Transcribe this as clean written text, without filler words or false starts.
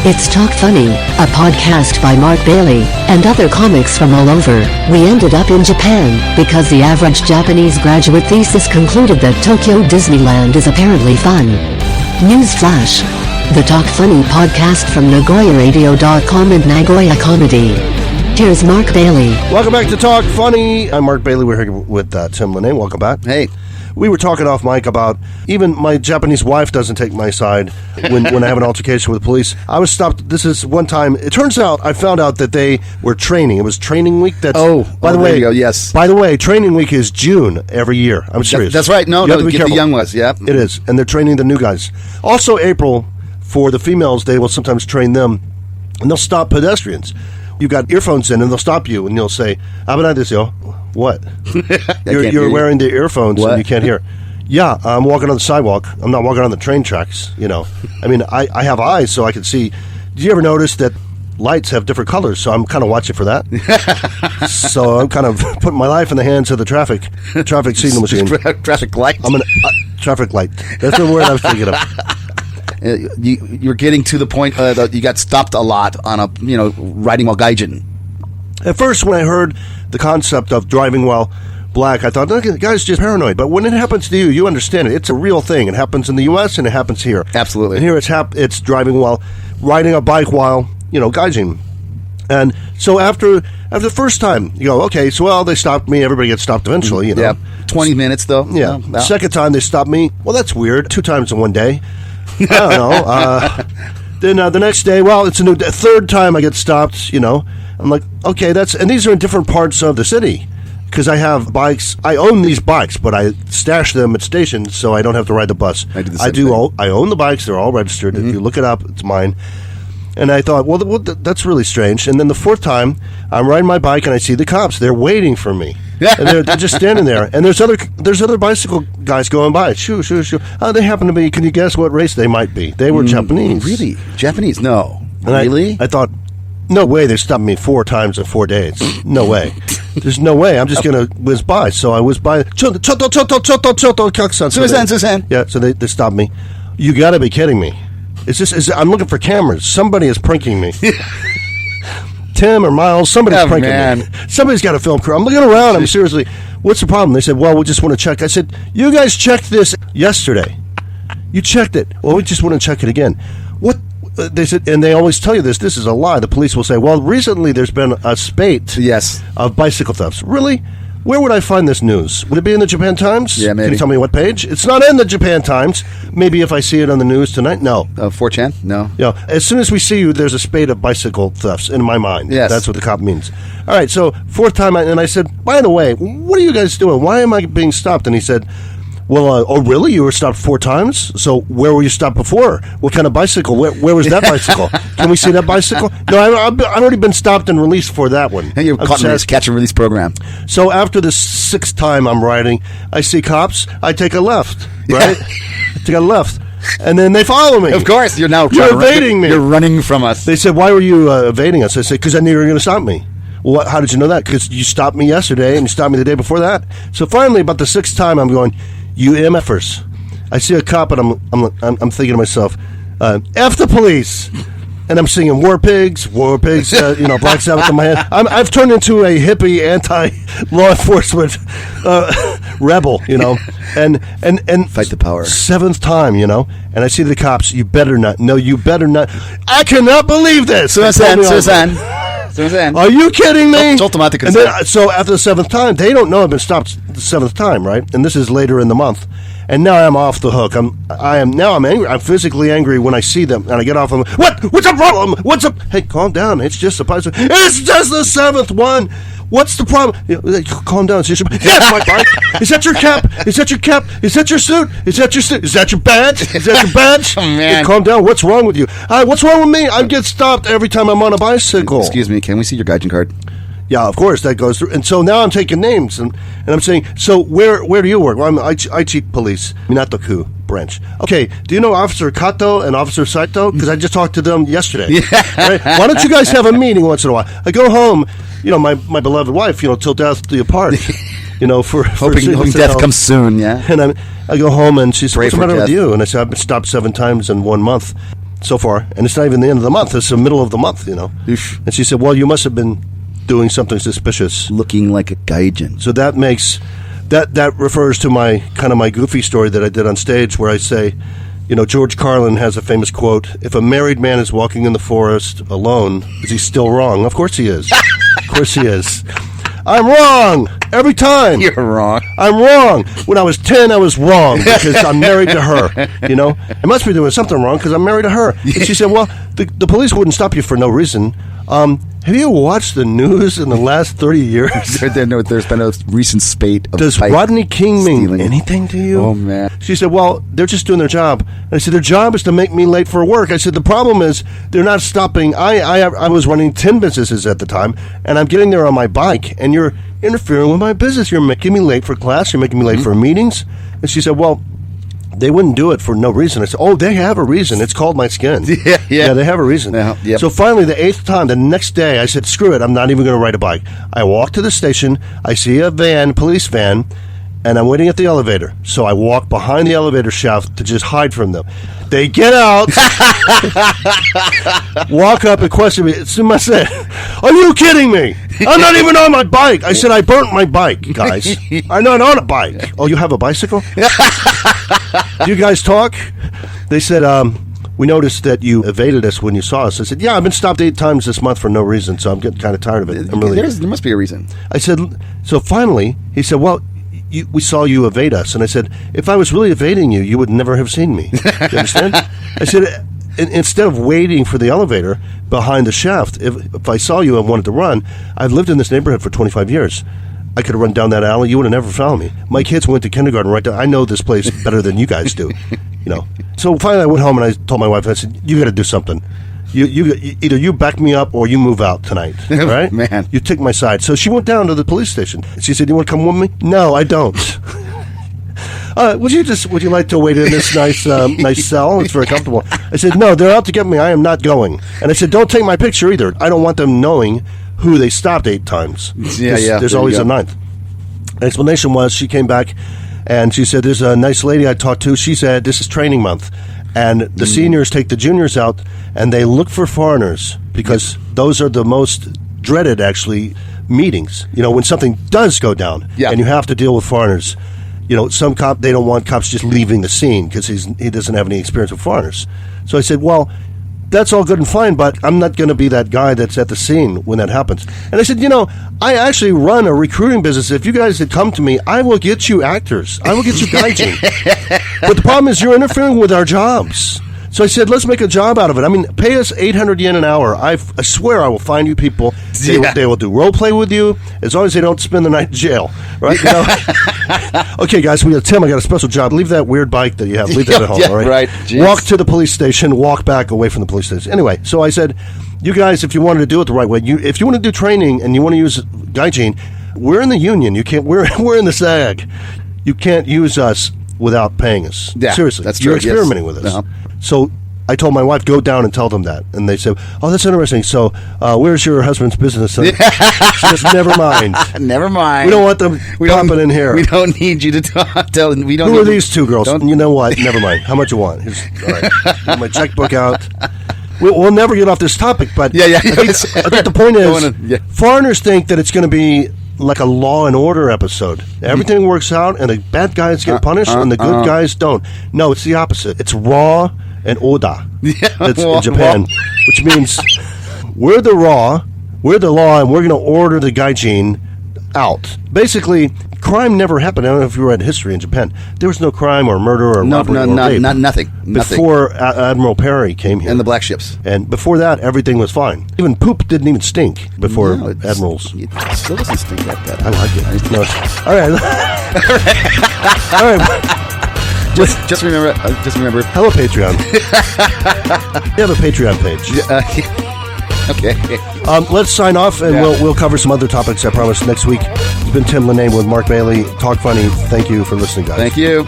It's Talk Funny, a podcast by Mark Bailey and other comics from all over. We ended up in Japan because the average Japanese graduate thesis concluded that Tokyo Disneyland is apparently fun. Newsflash. The Talk Funny podcast from NagoyaRadio.com and Nagoya Comedy. Here's Mark Bailey. Welcome back to Talk Funny. I'm Mark Bailey. We're here with Tim Lennane. Welcome back. Hey. We were talking off mic about even my Japanese wife doesn't take my side when I have an altercation with the police. I was stopped. This is one time. It turns out I found out that they were training. It was training week. By the way, there you go, yes. By the way, training week is June every year. I'm serious. That's right. No, get the young ones. Yeah, it is, and they're training the new guys. Also, April for the females, they will sometimes train them, and they'll stop pedestrians. You've got earphones in, and they'll stop you, and you'll say, "Abunai desu yo." What? You're wearing the earphones and you can't hear. Yeah, I'm walking on the sidewalk. I'm not walking on the train tracks, you know. I mean, I have eyes so I can see. Do you ever notice that lights have different colors? So I'm kind of watching for that. So I'm kind of putting my life in the hands of the traffic signal machine. Traffic light? Traffic light. That's the word I was thinking of. You're getting to the point that you got stopped a lot on riding while Gaijin. At first, when I heard the concept of driving while black, I thought, the guy's just paranoid. But when it happens to you, you understand it. It's a real thing. It happens in the U.S. and it happens here. Absolutely. And here it's driving while riding a bike while, Gaijin. And so after the first time, you go, okay, so, well, they stopped me. Everybody gets stopped eventually, Yeah, 20 minutes, though. Yeah. The second time they stopped me, well, that's weird. 2 times in one day. I don't know. Then the next day, well, it's a third time I get stopped, I'm like, okay, and these are in different parts of the city because I have bikes. I own these bikes, but I stash them at stations so I don't have to ride the bus. I do the same thing. I own the bikes. They're all registered. Mm-hmm. If you look it up, it's mine. And I thought, well, that's really strange. And then the fourth time, I'm riding my bike and I see the cops. They're waiting for me. And they're just standing there. And there's other bicycle guys going by. Shoo, shoo, shoo. They happen to be, can you guess what race they might be? They were Japanese. Really? Japanese? No. And really? I thought, no way they stopped me 4 times in 4 days. No way. There's no way. I'm just going to whiz by. So I whiz by. Susan. Yeah, so they stopped me. You got to be kidding me. I'm looking for cameras. Somebody is pranking me. Tim or Miles, somebody's pranking me. Somebody's got a film crew. I'm looking around. I'm seriously, what's the problem? They said, well, we just want to check. I said, you guys checked this yesterday. You checked it. Well, we just want to check it again. What? They said, and they always tell you this is a lie. The police will say, well, recently there's been a spate of bicycle thefts. Really? Where would I find this news? Would it be in the Japan Times? Yeah, maybe. Can you tell me what page? It's not in the Japan Times. Maybe if I see it on the news tonight. No. 4chan? No. Yeah. As soon as we see you, there's a spate of bicycle thefts in my mind. Yes. That's what the cop means. All right, so fourth time, and I said, by the way, what are you guys doing? Why am I being stopped? And he said, well, oh, really? You were stopped 4 times? So where were you stopped before? What kind of bicycle? Where was that bicycle? Can we see that bicycle? No, I've already been stopped and released for that one. And you're caught in this catch and release program. So after the 6th time I'm riding, I see cops. I take a left, right? Take a left. And then they follow me. Of course. You're evading me. You're running from us. They said, why were you evading us? I said, because I knew you were going to stop me. Well, how did you know that? Because you stopped me yesterday and you stopped me the day before that. So finally, about the 6th time, I'm going, you MFers. I see a cop and I'm thinking to myself, F the police. And I'm singing War Pigs, Black Sabbath in my head. I've turned into a hippie anti-law enforcement rebel, and fight the power. 7th time, and I see the cops. You better not. No, you better not. I cannot believe this. Susan. Are you kidding me? So after the 7th time, they don't know I've been stopped the 7th time, right? And this is later in the month. And now I'm off the hook. I'm angry. I'm physically angry when I see them, and I get off them. What's the problem? Hey, calm down. It's just a bicycle. It's just the 7th one. What's the problem? Calm down. That's my bike. Is that your cap? Is that your cap? Is that your suit? Is that your suit? Is that your badge? Is that your badge? Oh, man. Hey, calm down. What's wrong with you? What's wrong with me? I get stopped every time I'm on a bicycle. Excuse me. Can we see your Gaijin card? Yeah, of course, that goes through. And so now I'm taking names, and I'm saying, so where do you work? Well, I'm Aichi Police, Minatoku branch. Okay, do you know Officer Kato and Officer Saito? Because I just talked to them yesterday. Yeah. Right? Why don't you guys have a meeting once in a while? I go home, my beloved wife, till death do you part. For hoping death comes soon, yeah. And I go home, and she said, what's the matter with you? And I said, I've been stopped 7 times in 1 month. so far, and it's not even the end of the month. It's the middle of the month, Oof. And she said, well, you must have been doing something suspicious. Looking like a gaijin. So that makes... That refers to my goofy story that I did on stage where I say, George Carlin has a famous quote, if a married man is walking in the forest alone, is he still wrong? Of course he is. Of course he is. I'm wrong every time. You're wrong. I'm wrong. When I was 10, I was wrong because I'm married to her. I must be doing something wrong because I'm married to her. And she said, well, the police wouldn't stop you for no reason. Have you watched the news in the last 30 years? There's been a recent spate of Does Rodney King mean anything to you? Oh, man. She said, well, they're just doing their job. And I said, their job is to make me late for work. I said, the problem is they're not stopping. I was running 10 businesses at the time, and I'm getting there on my bike, and you're interfering with my business. You're making me late for class. You're making me late for meetings. And she said, well, they wouldn't do it for no reason. I said, oh, they have a reason. It's called my skin. Yeah, they have a reason. Yep. So finally, the 8th time, the next day, I said, screw it. I'm not even going to ride a bike. I walk to the station. I see a police van, and I'm waiting at the elevator. So I walk behind the elevator shaft to just hide from them. They get out, walk up and question me. I said, are you kidding me? I'm not even on my bike. I said, I burnt my bike, guys. I'm not on a bike. Oh, you have a bicycle? Do you guys talk? They said, we noticed that you evaded us when you saw us. I said, yeah, I've been stopped 8 times this month for no reason, so I'm getting kind of tired of it. There must be a reason. I said, so finally, he said, well, we saw you evade us. And I said, if I was really evading you, you would never have seen me. Do you understand? I said, instead of waiting for the elevator behind the shaft, if I saw you and wanted to run, I've lived in this neighborhood for 25 years. I could have run down that alley. You would have never found me. My kids went to kindergarten right there. I know this place better than you guys do. So finally I went home and I told my wife, I said, you got to do something. You either you back me up or you move out tonight. All right? Man. You take my side. So she went down to the police station. She said, you want to come with me? No, I don't. Would you like to wait in this nice cell? It's very comfortable. I said, no, they're out to get me. I am not going. And I said, don't take my picture either. I don't want them knowing who they stopped 8 times. Yeah. There's always a 9th. The explanation was she came back and she said, there's a nice lady I talked to. She said, this is training month. And the seniors take the juniors out and they look for foreigners because those are the most dreaded, actually, meetings. When something does go down and you have to deal with foreigners. Some they don't want cops just leaving the scene because he doesn't have any experience with foreigners. So I said, well, that's all good and fine, but I'm not going to be that guy that's at the scene when that happens. And I said, I actually run a recruiting business. If you guys had come to me, I will get you actors. I will get you gaijin. But the problem is you're interfering with our jobs. So I said, let's make a job out of it. I mean, pay us 800 yen an hour. I swear I will find you people. They will do role play with you as long as they don't spend the night in jail. Right? Okay, guys, Tim, I got a special job. Leave that weird bike that you have. Leave that at home, all right? Right. Jeez. Walk to the police station. Walk back away from the police station. Anyway, so I said, you guys, if you wanted to do it the right way, if you want to do training and you want to use gaijin, we're in the union. You can't. We're in the SAG. You can't use us without paying us. Yeah, seriously, that's true. You're experimenting with us. Uh-huh. So I told my wife, go down and tell them that. And they said, oh, that's interesting. So where's your husband's business? She says, never mind. Never mind. We don't want them popping in here. We don't need you to tell. We don't. Who are these 2 girls? You know what? Never mind. How much you want? All right. Get my checkbook out. We'll never get off this topic, but I think the point is, foreigners think that it's going to be like a Law and Order episode. Everything works out, and the bad guys get punished, and the good guys don't. No, it's the opposite. It's raw and oda. That's in Japan, which means we're the law, and we're going to order the gaijin out. Basically, crime never happened. I don't know if you read history in Japan. There was no crime or murder or robbery or rape. Nothing. Before Admiral Perry came here. And the black ships. And before that, everything was fine. Even poop didn't even stink before admirals. It still doesn't stink like that. I like it. No, all right. Just remember. Hello, Patreon. You have a Patreon page. Okay. Let's sign off, and we'll cover some other topics, I promise, next week. It's been Tim Lennane with Mark Bailey. Talk Funny. Thank you for listening, guys. Thank you.